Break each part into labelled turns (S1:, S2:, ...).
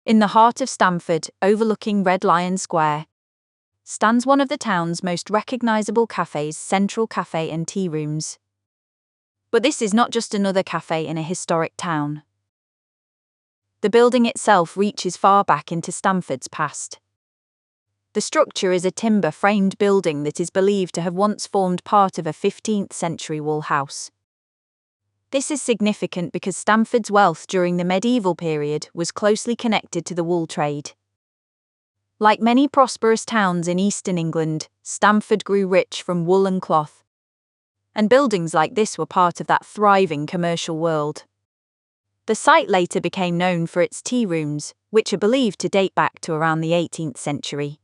S1: In the heart of Stamford, overlooking Red Lion Square, stands one of the town's most recognisable cafes, Central Café and Tea Rooms. But this is not just another cafe in a historic town. The building itself reaches far back into Stamford's past. The structure is a timber-framed building that is believed to have once formed part of a 15th century wall house. This is significant because Stamford's wealth during the medieval period was closely connected to the wool trade. Like many prosperous towns in eastern England, Stamford grew rich from wool and cloth. And buildings like this were part of that thriving commercial world. The site later became known for its tea rooms, which are believed to date back to around the 18th century.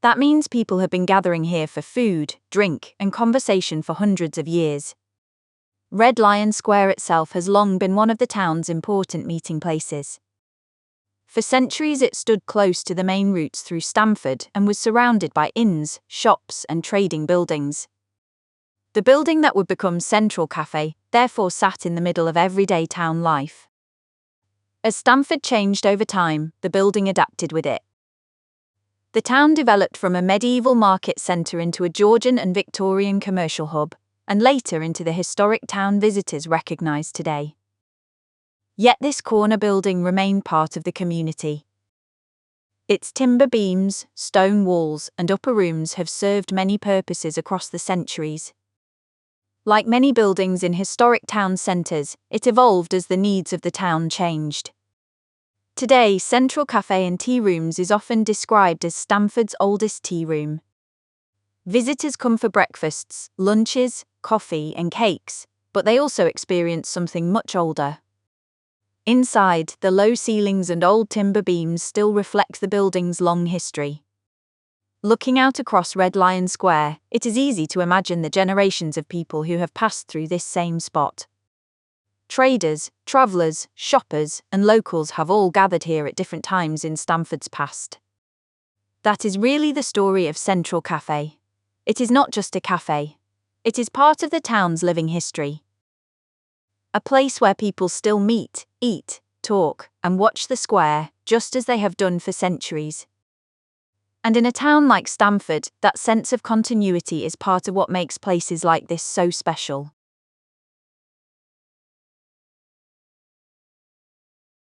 S1: That means people have been gathering here for food, drink, and conversation for hundreds of years. Red Lion Square itself has long been one of the town's important meeting places. For centuries it stood close to the main routes through Stamford and was surrounded by inns, shops, and trading buildings. The building that would become Central Café therefore sat in the middle of everyday town life. As Stamford changed over time, the building adapted with it. The town developed from a medieval market centre into a Georgian and Victorian commercial hub, and later into the historic town visitors recognise today. Yet this corner building remained part of the community. Its timber beams, stone walls, and upper rooms have served many purposes across the centuries. Like many buildings in historic town centres, it evolved as the needs of the town changed. Today, Central Café and Tea Rooms is often described as Stamford's oldest tea room. Visitors come for breakfasts, lunches, coffee, and cakes, but they also experience something much older. Inside, the low ceilings and old timber beams still reflect the building's long history. Looking out across Red Lion Square, it is easy to imagine the generations of people who have passed through this same spot. Traders, travellers, shoppers, and locals have all gathered here at different times in Stamford's past. That is really the story of Central Café. It is not just a cafe. It is part of the town's living history. A place where people still meet, eat, talk, and watch the square, just as they have done for centuries. And in a town like Stamford, that sense of continuity is part of what makes places like this so special.